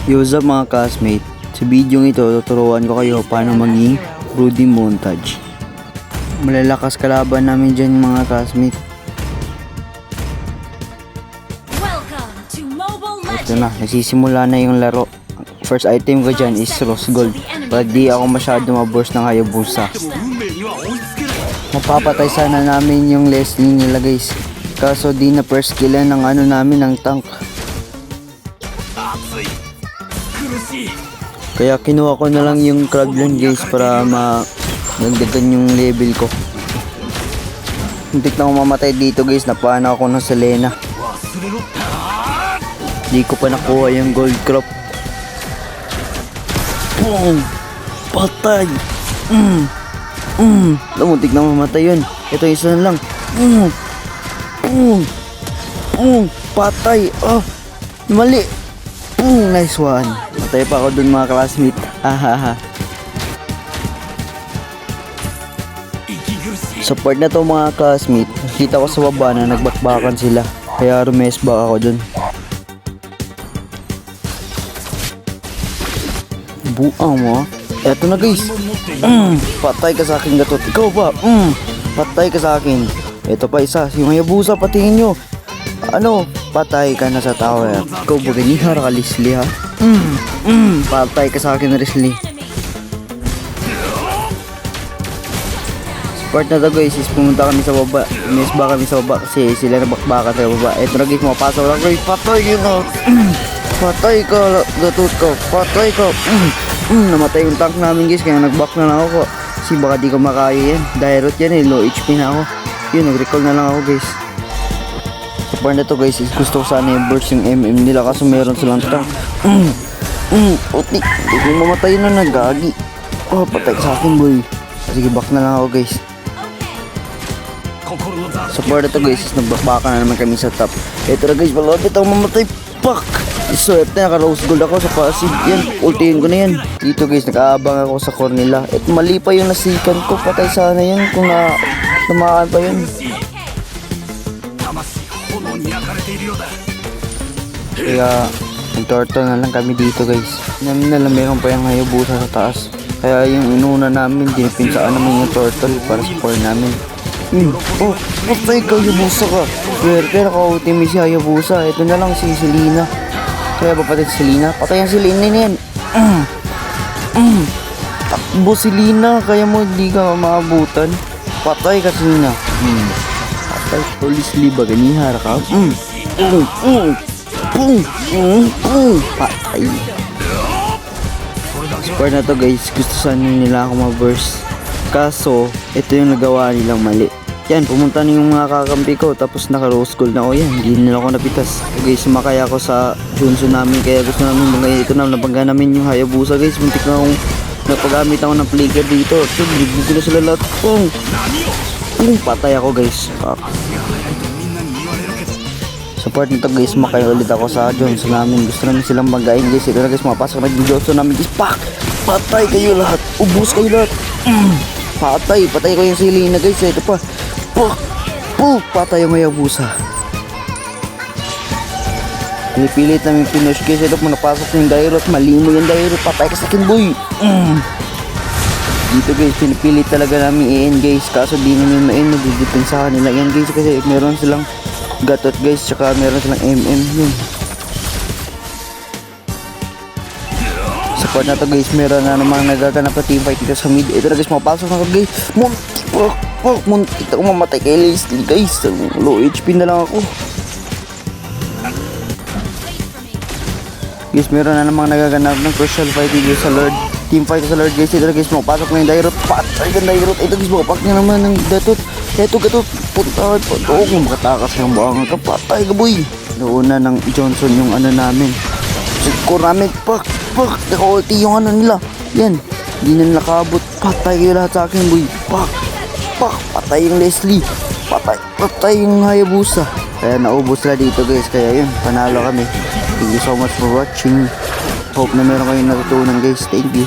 Yo, what's up mga classmate? Sa video ito, tuturuan ko kayo paano maging Rudy montage. Malalakas kalaban namin dyan mga classmate. Ito na, nagsisimula na yung laro. First item ko dyan is Rose Gold. Pag di ako masyado maburst ng Hayabusa. Mapapatay sana namin yung Leslie nila guys. Kaso di na first killan ng namin ng tank. Kaya kinuha ko na lang yung Kraglan guys para magdagdagan yung level ko. Muntik na ako mamatay dito guys, napana ako ng Selena. Di ko pa nakuha yung gold crop. Boom! Patay! Muntik na mamatay yun. Ito isa na lang. Patay! Oh! Mali! Nice one! Patay pa ako dun mga classmate. Hahaha. Sa part na to mga classmate, nakita ko sa baba na nagbakbakan sila. Kaya rumesba ako dun. Buang mo. Eto na guys. Patay ka sa akin gatot. Ikaw ba? Patay ka sa akin. Eto pa isa. Yung Hayabusa, patingin nyo. Patay ka na sa tower. Ikaw ba ganihar ka, Leslie ha? Patay ka sa akin, Leslie. Sa part na to guys is pumunta kami sa baba. Umisba kami sa baba kasi sila nabakbakan sa baba. Eto na guys, mapasok lang guys. Patay yun ha. Patay ka, gatot ka. Patay ka. Namatay yung tank namin guys, kaya nag-back na lang ako. Kasi baka di ko makaya yan. Direct yan eh, low HP na ako. Yun, nag-recall na lang ako guys. Sa part na to guys, is gusto ko sana yung burst yung MM nila kasi meron silang tank. Utik, hindi ko mamatay na nagagi. Patay ka sa akin boy. Sige, back na lang ako guys. Sa part na to guys, is nagbakbakan na naman kami sa top. Eto na guys, malapit ako mamatay. Fuck! Swerte, naka-rose gold ako sa passive. Yan, ultihin ko na yan. Dito guys, nakaabang ako sa core nila. At mali pa yung nasikan ko. Patay sana yan kung tumakan pa yun. Kaya nag-turtle na lang kami dito guys. Namin na lang meron pa yung Hayabusa sa taas. Kaya yung inuna namin, dinipinsaan naman yung turtle para sa core namin. Patay ka, Hayabusa ka. Swerte, naka-ultimate si Hayabusa. Ito na lang si Selena. Kaya ba patay si Selena? Patay ang Selena na yan. Takbo Selena, kaya mo hindi ka maabutan. Patay ka Selena. Patay ko Leslie ba ganihar ka? Patay. Square na to guys, gusto sana nila ako ma-burst. Kaso, ito yung nagawa nilang mali. Yan, pumunta na yung mga kakampi ko, tapos naka-rose gold na ako yan, hindi nila ako napitas. Okay, sumakay ako sa Junso namin, kaya gusto namin mga ito na, napangga namin yung Hayabusa guys. Muntik na akong napagamit ako ng flicker dito. Libre ko na sila lahat. Patay ako guys. Sa part nito guys, makay ulit ako sa Junso namin. Gusto namin silang banggain guys. Ito na guys, mapasok na yung Junso namin guys. Patay kayo lahat, ubus kayo lahat. Patay ko yung Selena guys. Ito pa. Patay yung Hayabusa. Pinipilit namin pinush guys. Ito mo napasok na yung Dairot. Mali mo yung Dairot. Patay ka sa akin boy. Dito guys, pinipilit talaga namin i-end guys. Kaso di namin ma-end. Nagdidipin sa kanila yan guys. Kasi meron silang gatot guys. Tsaka meron silang MM yun. Sa part na to guys, meron na namang nagaganap na teamfight dito sa mid. Ito na guys, mapasok na ako guys. Muntik ako mamatay kay Leslie guys. Low HP na lang ako. Guys, meron na namang nagaganap ng crucial fight dito sa Lord. Team fight sa Lord guys. Ito na guys, mapasok na yung Dairot. Patay ka Dairot. Ito guys, makapak niya naman ng gatot. Ito gatot. Punta. Kung makatakas ng buwangan ka, patay ka boy. Noona ng Johnson yung namin. Siguro namin, naka-ulti yung nila. Yan, hindi na nakabot. Patay kayo lahat sa akin boy. Patay yung Leslie. Patay yung Hayabusa. Kaya naubos sila dito guys. Kaya yun, panalo kami. Thank you so much for watching. Hope na meron kayong natutunan guys. Thank you.